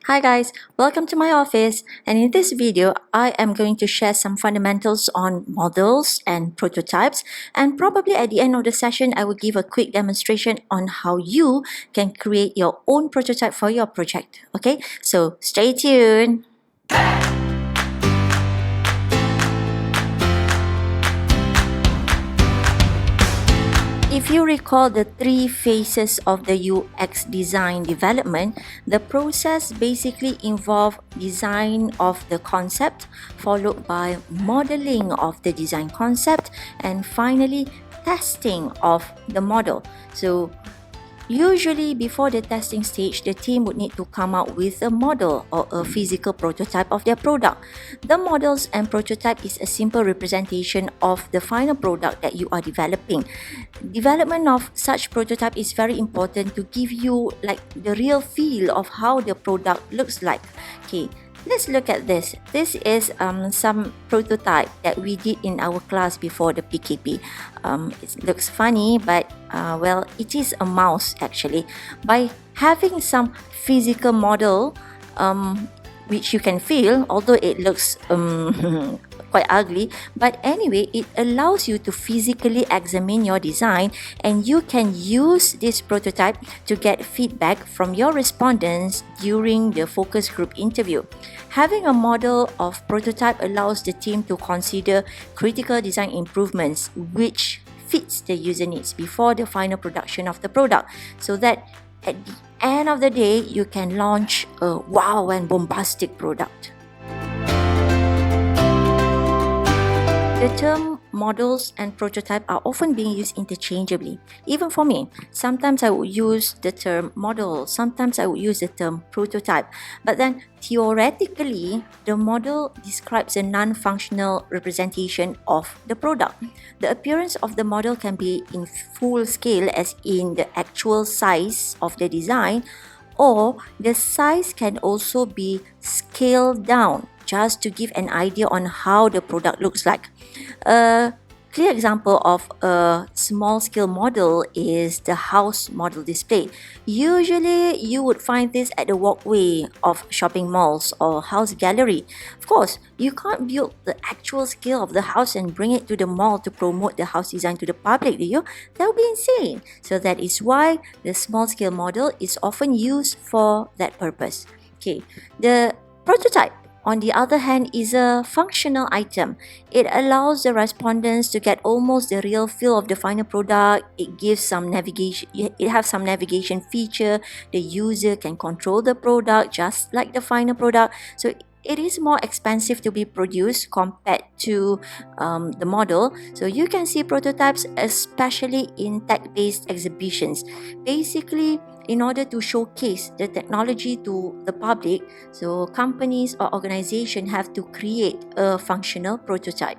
Hi guys, welcome to my office, and in this video I am going to share some fundamentals on models and prototypes, and probably at the end of the session I will give a quick demonstration on how you can create your own prototype for your project. Okay, so stay tuned. If you recall the three phases of the UX design development, the process basically involves design of the concept, followed by modeling of the design concept, and finally testing of the model. So usually, before the testing stage, the team would need to come up with a model or a physical prototype of their product. The models and prototype is a simple representation of the final product that you are developing. Development of such prototype is very important to give you like the real feel of how the product looks like. Okay, let's look at this. This is some prototype that we did in our class before the PKP. It looks funny, but well, it is a mouse actually. By having some physical model, which you can feel, although it looks quite ugly, but anyway, it allows you to physically examine your design, and you can use this prototype to get feedback from your respondents during the focus group interview. Having a model of prototype allows the team to consider critical design improvements which fits the user needs before the final production of the product, so that at the end of the day you can launch a wow and bombastic product. The term models and prototype are often being used interchangeably. Even for me, sometimes I would use the term model, sometimes I would use the term prototype. But then theoretically, the model describes a non-functional representation of the product. The appearance of the model can be in full scale, as in the actual size of the design, or the size can also be scaled down just to give an idea on how the product looks like. A clear example of a small scale model is the house model display. Usually you would find this at the walkway of shopping malls or house gallery. Of course, you can't build the actual scale of the house and bring it to the mall to promote the house design to the public, do you? That would be insane. So that is why the small scale model is often used for that purpose. Okay, the prototype, on the other hand, is a functional item. It allows the respondents to get almost the real feel of the final product. It gives some navigation, it has some navigation feature. The user can control the product just like the final product. So it is more expensive to be produced compared to the model. So you can see prototypes especially in tech-based exhibitions. Basically, in order to showcase the technology to the public, so companies or organizations have to create a functional prototype.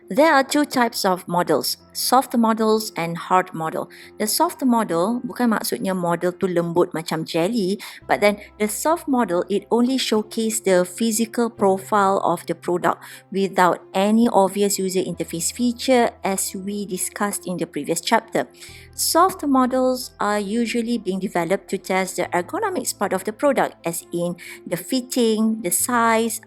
There are two types of models, soft models and hard model. The soft model bukan maksudnya model tu lembut macam jelly, but then the soft model, it only showcase the physical profile of the product without any obvious user interface feature, as we discussed in the previous chapter. Soft models are usually being developed to test the ergonomics part of the product, as in the fitting, the size,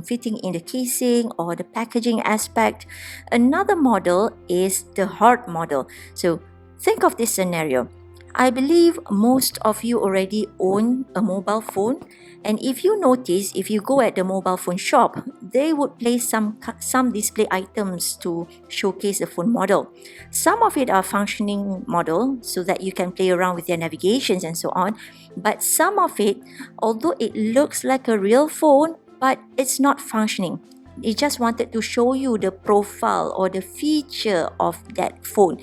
fitting in the casing or the packaging aspect. Another model is the hard model. So think of this scenario. I believe most of you already own a mobile phone, and if you notice, if you go at the mobile phone shop, they would place some display items to showcase the phone model. Some of it are functioning model so that you can play around with your navigations and so on, but some of it, although it looks like a real phone, but it's not functioning. It just wanted to show you the profile or the feature of that phone.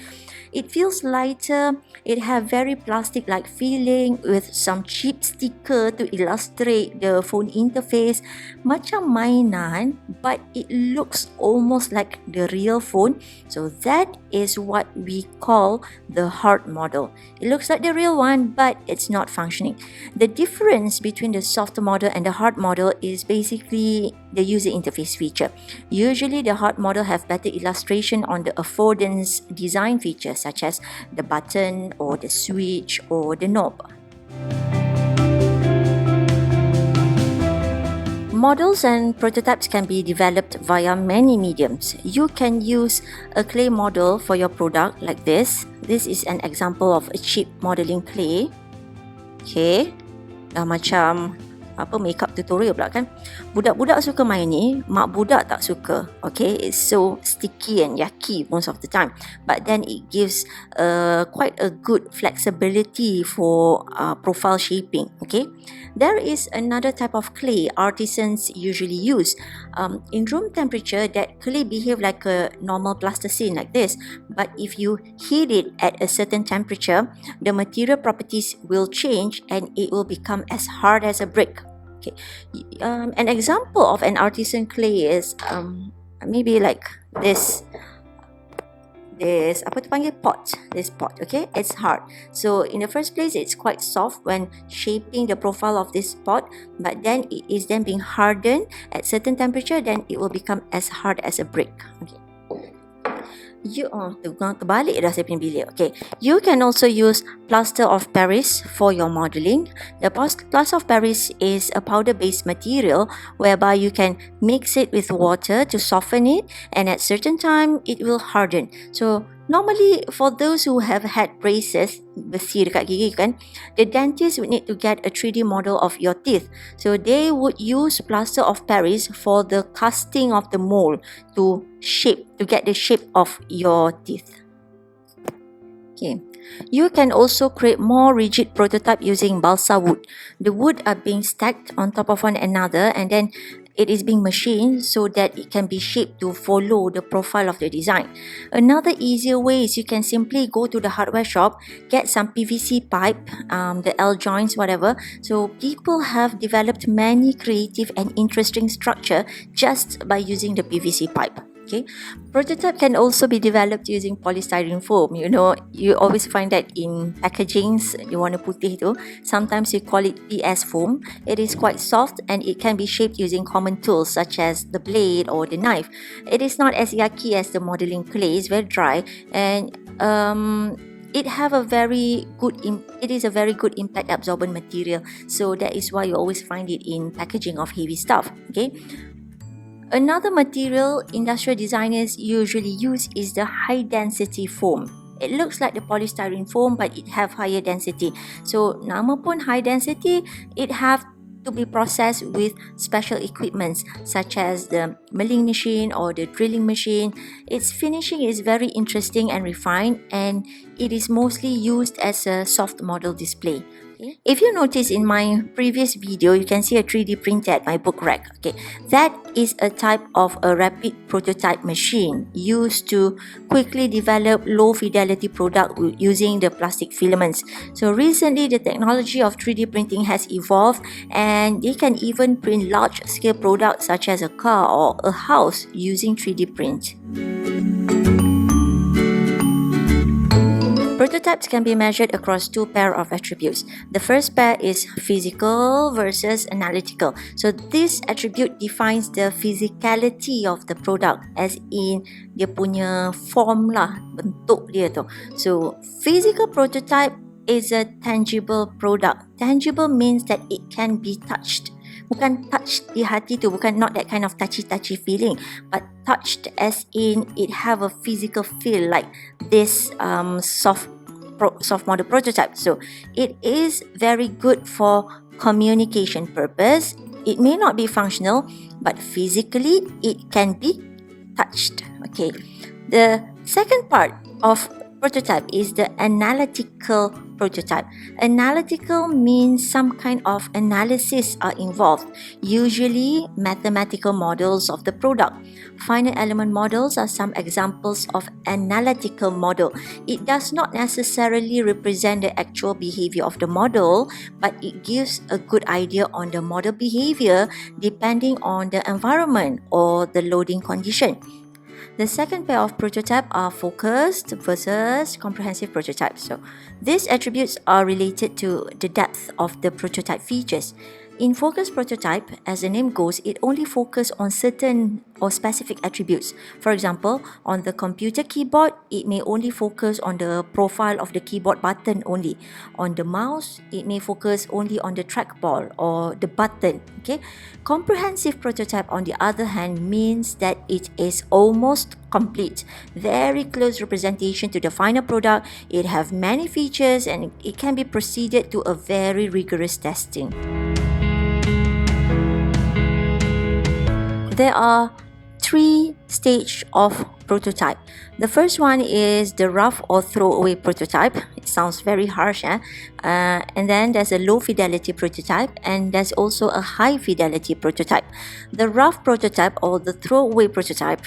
It feels lighter, it have very plastic-like feeling with some cheap sticker to illustrate the phone interface. Macam mainan, but it looks almost like the real phone. So that is what we call the hard model. It looks like the real one, but it's not functioning. The difference between the soft model and the hard model is basically the user interface feature. Usually the hard model have better illustration on the affordance design features, such as the button or the switch or the knob. Models and prototypes can be developed via many mediums. You can use a clay model for your product like this. This is an example of a cheap modeling clay. Okay, dah macam makeup tutorial pula kan. Budak-budak suka main ni, mak budak tak suka. Okay, it's so sticky and yucky most of the time. But then it gives quite a good flexibility for profile shaping. Okay, there is another type of clay artisans usually use. In room temperature, that clay behave like a normal plasticine like this. But if you heat it at a certain temperature, the material properties will change and it will become as hard as a brick. Okay, an example of an artisan clay is maybe like this apa tu panggil pot. This pot, okay, it's hard. So in the first place, it's quite soft when shaping the profile of this pot, but then it is then being hardened at certain temperature, then it will become as hard as a brick. Okay. Terbalik dah saya punya bilik. Okay, you can also use plaster of Paris for your modeling. The plaster of Paris is a powder-based material whereby you can mix it with water to soften it, and at certain time it will harden. So normally for those who have had braces, besi dekat gigi kan, the dentist would need to get a 3D model of your teeth. So they would use plaster of Paris for the casting of the mold to get the shape of your teeth. Okay. You can also create more rigid prototype using balsa wood. The wood are being stacked on top of one another, and then it is being machined so that it can be shaped to follow the profile of the design. Another easier way is you can simply go to the hardware shop, get some PVC pipe, the L joints, whatever. So people have developed many creative and interesting structure just by using the PVC pipe. Okay, prototype can also be developed using polystyrene foam. You know, you always find that in packagings, you warna putih tu, sometimes you call it PS foam. It is quite soft and it can be shaped using common tools such as the blade or the knife. It is not as yucky as the modeling clay, it's very dry, and it is a very good impact absorbent material. So that is why you always find it in packaging of heavy stuff. Okay. Another material industrial designers usually use is the high density foam. It looks like the polystyrene foam, but it have higher density. So nama pun high density, it have to be processed with special equipments such as the milling machine or the drilling machine. Its finishing is very interesting and refined, and it is mostly used as a soft model display. Okay. If you notice in my previous video, you can see a 3D printer at my book rack. Okay, that is a type of a rapid prototype machine used to quickly develop low fidelity product using the plastic filaments. So recently, the technology of 3D printing has evolved, and they can even print large scale products such as a car or a house using 3D print. Prototypes can be measured across two pairs of attributes. The first pair is physical versus analytical. So this attribute defines the physicality of the product, as in dia punya form lah, bentuk dia tu. So physical prototype is a tangible product. Tangible means that it can be touched. Bukan touch di hati tu, bukan not that kind of touchy feeling, but touched as in it have a physical feel like this soft model prototype. So it is very good for communication purpose. It may not be functional, but physically it can be touched. Okay. The second part of prototype is the analytical prototype. Analytical means some kind of analysis are involved, usually mathematical models of the product. Finite element models are some examples of analytical model. It does not necessarily represent the actual behavior of the model, but it gives a good idea on the model behavior depending on the environment or the loading condition. The second pair of prototype are focused versus comprehensive prototypes. So these attributes are related to the depth of the prototype features. In focus prototype, as the name goes, it only focuses on certain or specific attributes. For example, on the computer keyboard, it may only focus on the profile of the keyboard button only. On the mouse, it may focus only on the trackball or the button. Okay, comprehensive prototype, on the other hand, means that it is almost complete, very close representation to the final product. It have many features and it can be proceeded to a very rigorous testing. There are 3 stages of prototype. The first one is the rough or throwaway prototype. It sounds very harsh, and then there's a low fidelity prototype, and there's also a high fidelity prototype. The rough prototype or the throwaway prototype,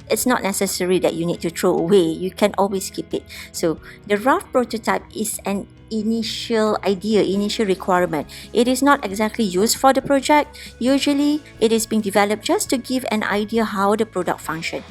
it's not necessary that you need to throw away. You can always keep it. So the rough prototype is an initial idea, initial requirement. It is not exactly used for the project. Usually it is being developed just to give an idea how the product functions.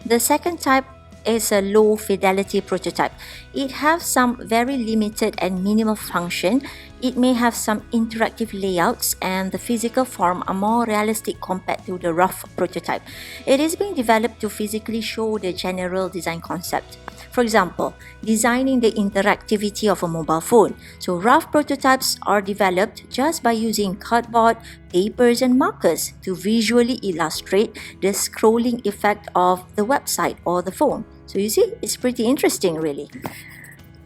The second type is a low fidelity prototype. It has some very limited and minimal function. It may have some interactive layouts, and the physical form are more realistic compared to the rough prototype. It is being developed to physically show the general design concept. For example, designing the interactivity of a mobile phone. So rough prototypes are developed just by using cardboard, papers and markers to visually illustrate the scrolling effect of the website or the phone. So you see, it's pretty interesting really.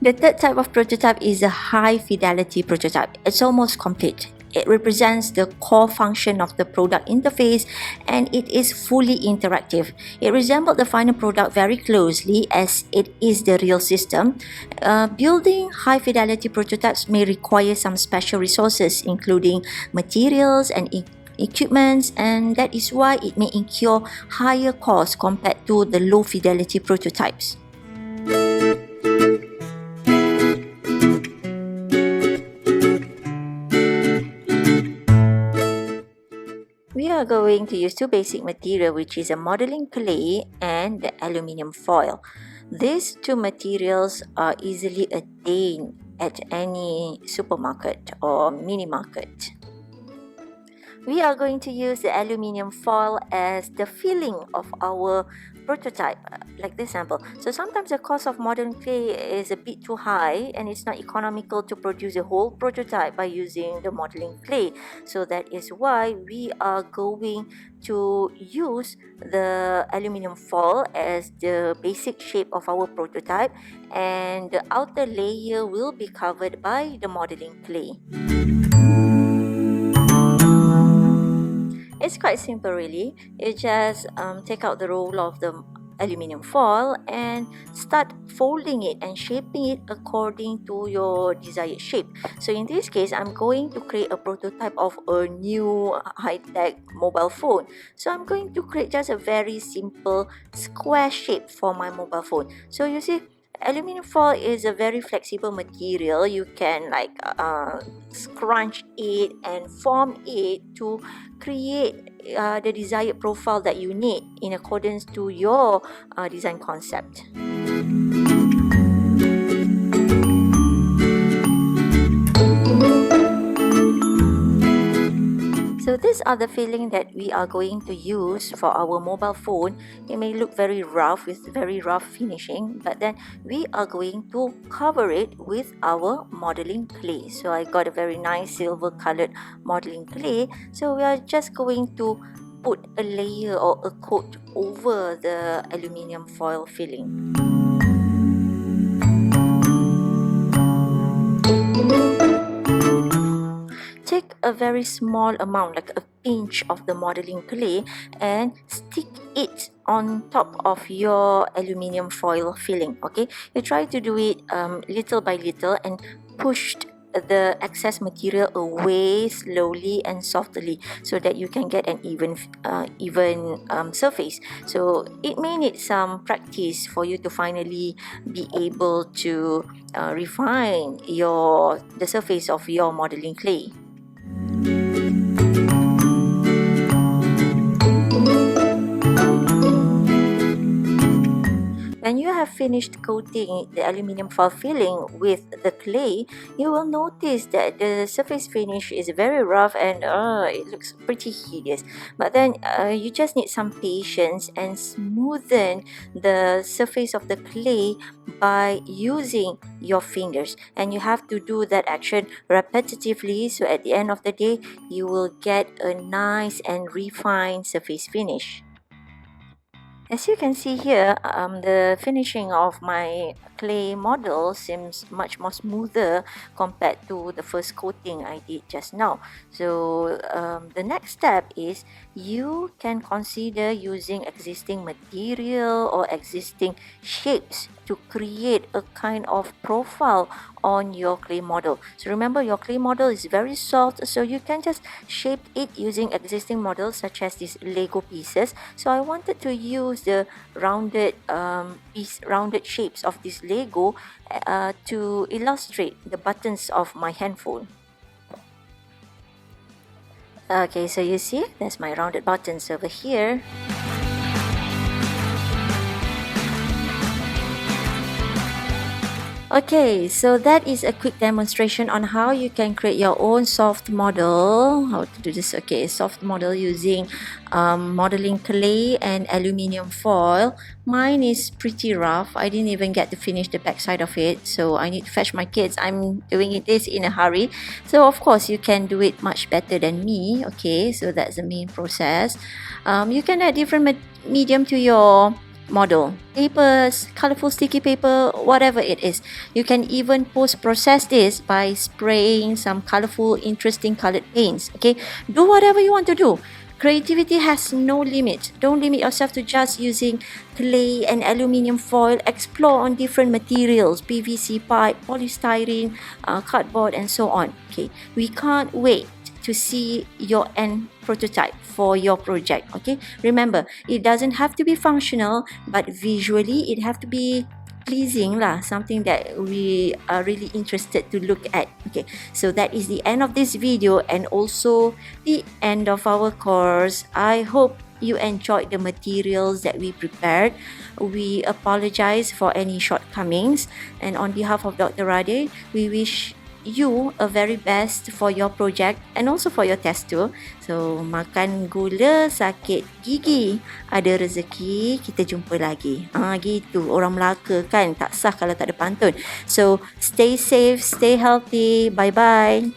The third type of prototype is a high fidelity prototype. It's almost complete. It represents the core function of the product interface and it is fully interactive. It resembles the final product very closely as it is the real system. Building high fidelity prototypes may require some special resources, including materials and equipment, and that is why it may incur higher costs compared to the low fidelity prototypes. We are going to use 2 basic material, which is a modeling clay and the aluminium foil. These 2 materials are easily attained at any supermarket or mini market. We are going to use the aluminium foil as the filling of our prototype, like this sample. So sometimes the cost of modern clay is a bit too high and it's not economical to produce a whole prototype by using the modeling clay. So that is why we are going to use the aluminium foil as the basic shape of our prototype, and the outer layer will be covered by the modeling clay. It's quite simple really. You just take out the roll of the aluminium foil and start folding it and shaping it according to your desired shape. So in this case, I'm going to create a prototype of a new high-tech mobile phone. So I'm going to create just a very simple square shape for my mobile phone. So you see, aluminium foil is a very flexible material. You can scrunch it and form it to create the desired profile that you need in accordance to your design concept. So these are the filling that we are going to use for our mobile phone. It may look very rough with very rough finishing, but then we are going to cover it with our modeling clay. So I got a very nice silver colored modeling clay. So we are just going to put a layer or a coat over the aluminium foil filling. Take a very small amount, like a pinch of the modeling clay, and stick it on top of your aluminium foil filling. Okay, you try to do it little by little and push the excess material away slowly and softly so that you can get an even surface. So it may need some practice for you to finally be able to refine the surface of your modeling clay. When you have finished coating the aluminium foil filling with the clay, you will notice that the surface finish is very rough and it looks pretty hideous. But then you just need some patience and smoothen the surface of the clay by using your fingers, and you have to do that action repetitively, so at the end of the day you will get a nice and refined surface finish. As you can see here, the finishing of my clay model seems much more smoother compared to the first coating I did just now. So the next step is you can consider using existing material or existing shapes to create a kind of profile on your clay model. So remember, your clay model is very soft, so you can just shape it using existing models such as these Lego pieces. So I wanted to use the rounded rounded shapes of this Lego to illustrate the buttons of my handphone. Okay, so you see, that's my rounded buttons over here. Okay, so that is a quick demonstration on how you can create your own soft model. How to do this? Okay, soft model using modeling clay and aluminium foil. Mine is pretty rough. I didn't even get to finish the back side of it, so I need to fetch my kids. I'm doing this in a hurry. So of course you can do it much better than me. Okay, so that's the main process. You can add different medium to your model, papers, colorful sticky paper, whatever it is. You can even post-process this by spraying some colorful, interesting colored paints. Okay, do whatever you want to do. Creativity has no limit. Don't limit yourself to just using clay and aluminium foil. Explore on different materials, PVC pipe, polystyrene, cardboard, and so on. Okay, we can't wait to see your end prototype for your project. Okay, remember, it doesn't have to be functional, but visually it have to be pleasing lah, something that we are really interested to look at. Okay, so that is the end of this video and also the end of our course. I hope you enjoyed the materials that we prepared. We apologize for any shortcomings, and on behalf of Dr. Rade, we wish you a very best for your project and also for your test too. So makan gula sakit gigi, ada rezeki kita jumpa lagi. Gitu orang Melaka kan, tak sah kalau tak ada pantun. So stay safe, stay healthy. Bye bye.